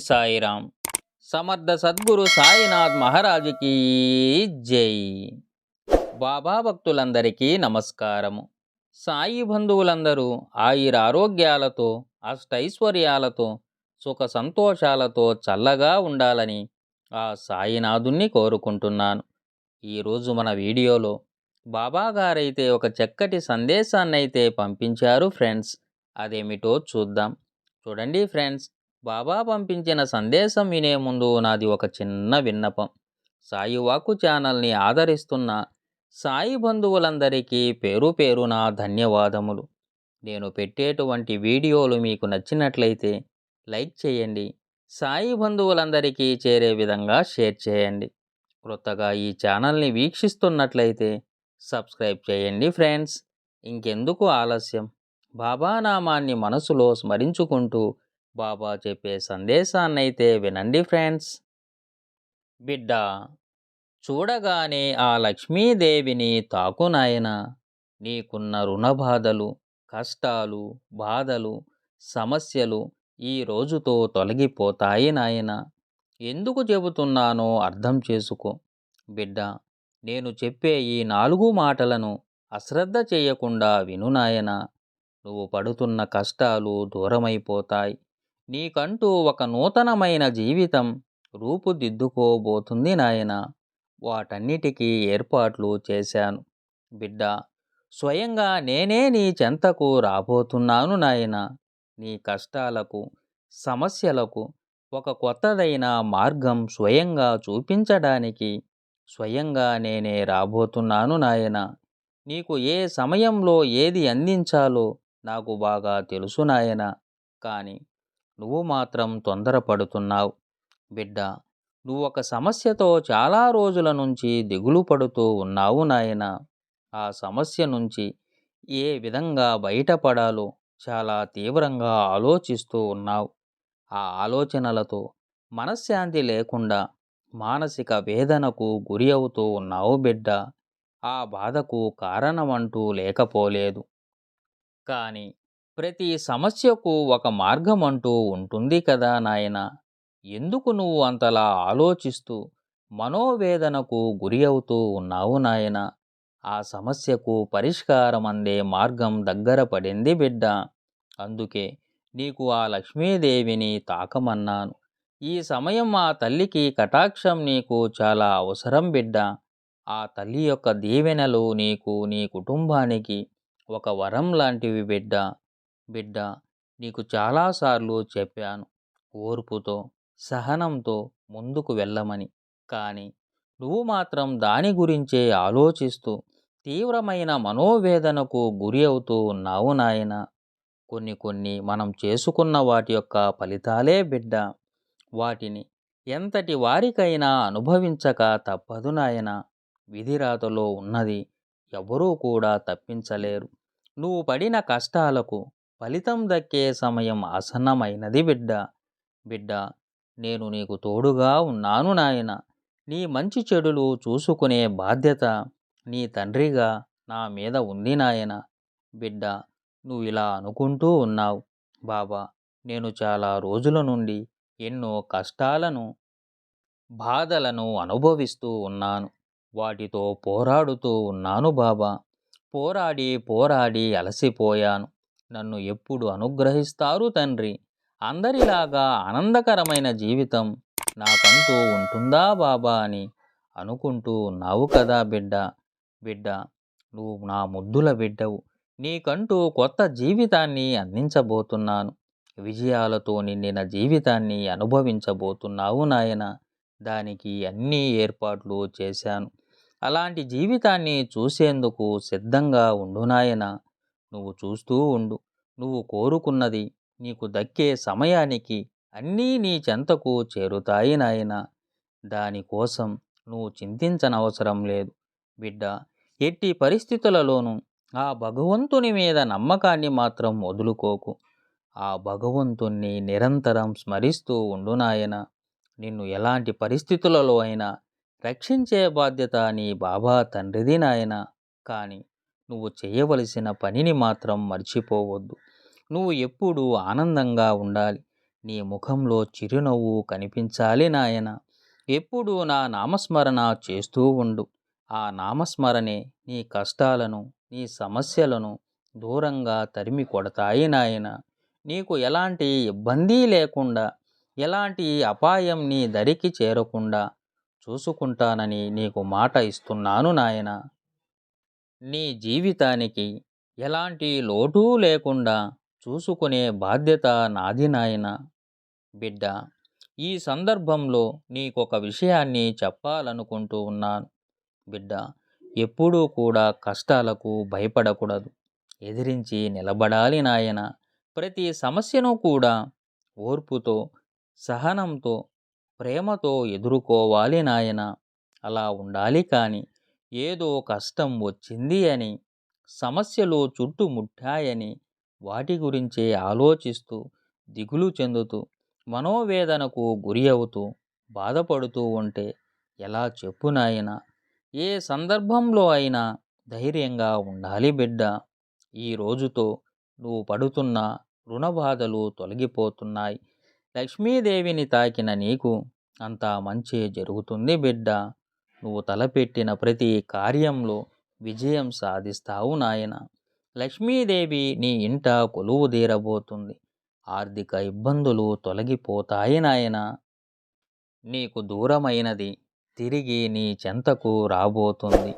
సాయిరాం. సమర్థ సద్గురు సాయినాథ్ మహారాజుకి జై. బాబా భక్తులందరికీ నమస్కారము. సాయి బంధువులందరూ ఆయురారోగ్యాలతో, అష్టైశ్వర్యాలతో, సుఖ సంతోషాలతో చల్లగా ఉండాలని ఆ సాయినాథుణ్ణి కోరుకుంటున్నాను. ఈరోజు మన వీడియోలో బాబా గారైతే ఒక చక్కటి సందేశాన్నైతే పంపించారు ఫ్రెండ్స్. అదేమిటో చూద్దాం. చూడండి ఫ్రెండ్స్, బాబా పంపించిన సందేశం వినే ముందు నాది ఒక చిన్న విన్నపం. సాయి వాక్కు ఛానల్ని ఆదరిస్తున్న సాయి బంధువులందరికీ పేరు పేరున ధన్యవాదములు. నేను పెట్టేటువంటి వీడియోలు మీకు నచ్చినట్లయితే లైక్ చేయండి, సాయి బంధువులందరికీ చేరే విధంగా షేర్ చేయండి. క్రొత్తగా ఈ ఛానల్ని వీక్షిస్తున్నట్లయితే సబ్స్క్రైబ్ చేయండి ఫ్రెండ్స్. ఇంకెందుకు ఆలస్యం, బాబా నామాన్ని మనసులో స్మరించుకుంటూ బాబా చెప్పే సందేశాన్నైతే వినండి ఫ్రెండ్స్. బిడ్డ, చూడగానే ఆ లక్ష్మీదేవిని తాకు నాయనా. నీకున్న రుణబాధలు, కష్టాలు, బాధలు, సమస్యలు ఈ రోజుతో తొలగిపోతాయి నాయనా. ఎందుకు చెబుతున్నానో అర్థం చేసుకో బిడ్డ. నేను చెప్పే ఈ 4 మాటలను అశ్రద్ధ చేయకుండా విను నాయనా. నువ్వు పడుతున్న కష్టాలు దూరమైపోతాయి. నీకంటూ ఒక నూతనమైన జీవితం రూపుదిద్దుకోబోతుంది నాయనా. వాటన్నిటికీ ఏర్పాట్లు చేశాను బిడ్డ. స్వయంగా నేనే నీ చెంతకు రాబోతున్నాను నాయనా. నీ కష్టాలకు, సమస్యలకు ఒక కొత్తదైన మార్గం స్వయంగా చూపించడానికి స్వయంగా నేనే రాబోతున్నాను నాయనా. నీకు ఏ సమయంలో ఏది అందించాలో నాకు బాగా తెలుసు నాయనా. కానీ నువ్వు మాత్రం తొందరపడుతున్నావు బిడ్డ. నువ్వు ఒక సమస్యతో చాలా రోజుల నుంచి దిగులు పడుతూ ఉన్నావు నాయనా. ఆ సమస్య నుంచి ఏ విధంగా బయటపడాలో చాలా తీవ్రంగా ఆలోచిస్తూ ఉన్నావు. ఆ ఆలోచనలతో మనశ్శాంతి లేకుండా మానసిక వేదనకు గురి అవుతూ ఉన్నావు బిడ్డ. ఆ బాధకు కారణమంటూ లేకపోలేదు. కానీ ప్రతి సమస్యకు ఒక మార్గం అంటూ ఉంటుంది కదా నాయనా. ఎందుకు నువ్వు అంతలా ఆలోచిస్తూ మనోవేదనకు గురి అవుతూ ఉన్నావు నాయనా? ఆ సమస్యకు పరిష్కారం అందే మార్గం దగ్గర పడింది బిడ్డ. అందుకే నీకు ఆ లక్ష్మీదేవిని తాకమన్నాను. ఈ సమయం ఆ తల్లికి కటాక్షం నీకు చాలా అవసరం బిడ్డ. ఆ తల్లి యొక్క దీవెనలు నీకు, నీ కుటుంబానికి ఒక వరం లాంటివి బిడ్డ. బిడ్డ, నీకు చాలాసార్లు చెప్పాను ఓర్పుతో, సహనంతో ముందుకు వెళ్ళమని. కానీ నువ్వు మాత్రం దాని గురించే ఆలోచిస్తూ తీవ్రమైన మనోవేదనకు గురి అవుతూ ఉన్నావు నాయన. కొన్ని మనం చేసుకున్న వాటి యొక్క ఫలితాలే బిడ్డ. వాటిని ఎంతటి వారికైనా అనుభవించక తప్పదు నాయన. విధిరాతలో ఉన్నది ఎవరూ కూడా తప్పించలేరు. నువ్వు పడిన కష్టాలకు ఫలితం దక్కే సమయం ఆసన్నమైనది బిడ్డ. బిడ్డ, నేను నీకు తోడుగా ఉన్నాను నాయన. నీ మంచి చెడులు చూసుకునే బాధ్యత నీ తండ్రిగా నా మీద ఉంది నాయన. బిడ్డ, నువ్వు ఇలా అనుకుంటూ ఉన్నావు, బాబా, నేను చాలా రోజుల నుండి ఎన్నో కష్టాలను, బాధలను అనుభవిస్తూ ఉన్నాను. వాటితో పోరాడుతూ ఉన్నాను బాబా. పోరాడి పోరాడి అలసిపోయాను. నన్ను ఎప్పుడు అనుగ్రహిస్తారు తండ్రి? అందరిలాగా ఆనందకరమైన జీవితం నాకంటూ ఉంటుందా బాబా అని అనుకుంటూ ఉన్నావు కదా బిడ్డ. బిడ్డ, నువ్వు నా ముద్దుల బిడ్డవు. నీకంటూ కొత్త జీవితాన్ని అందించబోతున్నాను. విజయాలతో నిండిన జీవితాన్ని అనుభవించబోతున్నావు నాయన. దానికి అన్ని ఏర్పాట్లు చేశాను. అలాంటి జీవితాన్ని చూసేందుకు సిద్ధంగా ఉండు నాయన. నువ్వు చూస్తూ ఉండు. నువ్వు కోరుకున్నది నీకు దక్కే సమయానికి అన్నీ నీ చెంతకు చేరుతాయి నాయన. దానికోసం నువ్వు చింతించనవసరం లేదు బిడ్డ. ఎట్టి పరిస్థితులలోనూ ఆ భగవంతుని మీద నమ్మకాన్ని మాత్రం వదులుకోకు. ఆ భగవంతుణ్ణి నిరంతరం స్మరిస్తూ ఉండు నాయన. నిన్ను ఎలాంటి పరిస్థితులలో అయినా రక్షించే బాధ్యత నీ బాబా తండ్రిది నాయన. కానీ నువ్వు చేయవలసిన పనిని మాత్రం మర్చిపోవద్దు. నువ్వు ఎప్పుడూ ఆనందంగా ఉండాలి. నీ ముఖంలో చిరునవ్వు కనిపించాలి నాయన. ఎప్పుడూ నా నామస్మరణ చేస్తూ ఉండు. ఆ నామస్మరణే నీ కష్టాలను, నీ సమస్యలను దూరంగా తరిమి కొడతాయి నాయన. నీకు ఎలాంటి ఇబ్బంది లేకుండా, ఎలాంటి అపాయం నీ దరికి చేరకుండా చూసుకుంటానని నీకు మాట ఇస్తున్నాను నాయన. నీ జీవితానికి ఎలాంటి లోటు లేకుండా చూసుకునే బాధ్యత నాది నాయన. బిడ్డ, ఈ సందర్భంలో నీకొక విషయాన్ని చెప్పాలనుకుంటూ ఉన్నాను. బిడ్డ, ఎప్పుడూ కూడా కష్టాలకు భయపడకూడదు. ఎదిరించి నిలబడాలి నాయన. ప్రతి సమస్యను కూడా ఓర్పుతో, సహనంతో, ప్రేమతో ఎదుర్కోవాలి నాయన. అలా ఉండాలి కానీ ఏదో కష్టం వచ్చింది అని, సమస్యలు చుట్టుముట్టాయని వాటి గురించే ఆలోచిస్తూ, దిగులు చెందుతూ, మనోవేదనకు గురి అవుతూ, బాధపడుతూ ఉంటే ఎలా చెప్పు నాయనా? ఏ సందర్భంలో అయినా ధైర్యంగా ఉండాలి బిడ్డ. ఈ రోజుతో నువ్వు పడుతున్న రుణబాధలు తొలగిపోతున్నాయి. లక్ష్మీదేవిని తాకిన నీకు అంతా మంచి జరుగుతుంది బిడ్డ. నువ్వు తలపెట్టిన ప్రతి కార్యంలో విజయం సాధిస్తావు నాయన. లక్ష్మీదేవి నీ ఇంట కొలువు తీరబోతుంది. ఆర్థిక ఇబ్బందులు తొలగిపోతాయి నాయన. నీకు దూరమైనది తిరిగి నీ చెంతకు రాబోతుంది.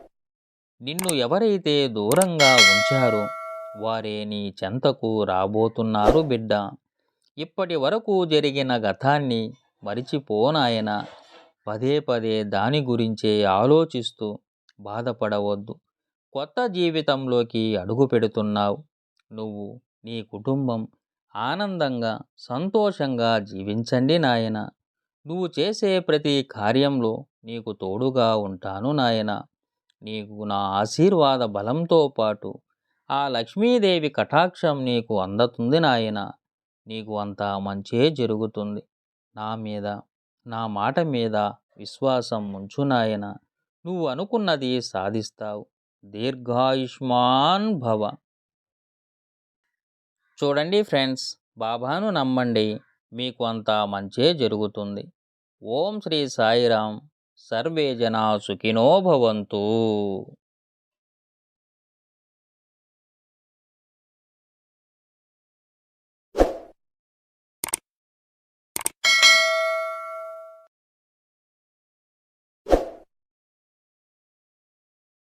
నిన్ను ఎవరైతే దూరంగా ఉంచారో వారే నీ చెంతకు రాబోతున్నారు బిడ్డ. ఇప్పటి వరకు జరిగిన గతాన్ని మరిచిపోనాయన. పదే పదే దాని గురించే ఆలోచిస్తూ బాధపడవద్దు. కొత్త జీవితంలోకి అడుగు పెడుతున్నావు. నువ్వు, నీ కుటుంబం ఆనందంగా, సంతోషంగా జీవించండి నాయన. నువ్వు చేసే ప్రతి కార్యంలో నీకు తోడుగా ఉంటాను నాయన. నీకు నా ఆశీర్వాద బలంతో పాటు ఆ లక్ష్మీదేవి కటాక్షం నీకు అందుతుంది నాయన. నీకు అంతా మంచే జరుగుతుంది. నా మీద, నా మాట మీద విశ్వాసం ఉంచు నాయన. నువ్వు అనుకున్నది సాధిస్తావు. దీర్ఘాయుష్మాన్ భవ. చూడండి ఫ్రెండ్స్, బాబాను నమ్మండి, మీకు అంతా మంచే జరుగుతుంది. ఓం శ్రీ సాయిరాం. సర్వే జనా సుఖినో భవంతు.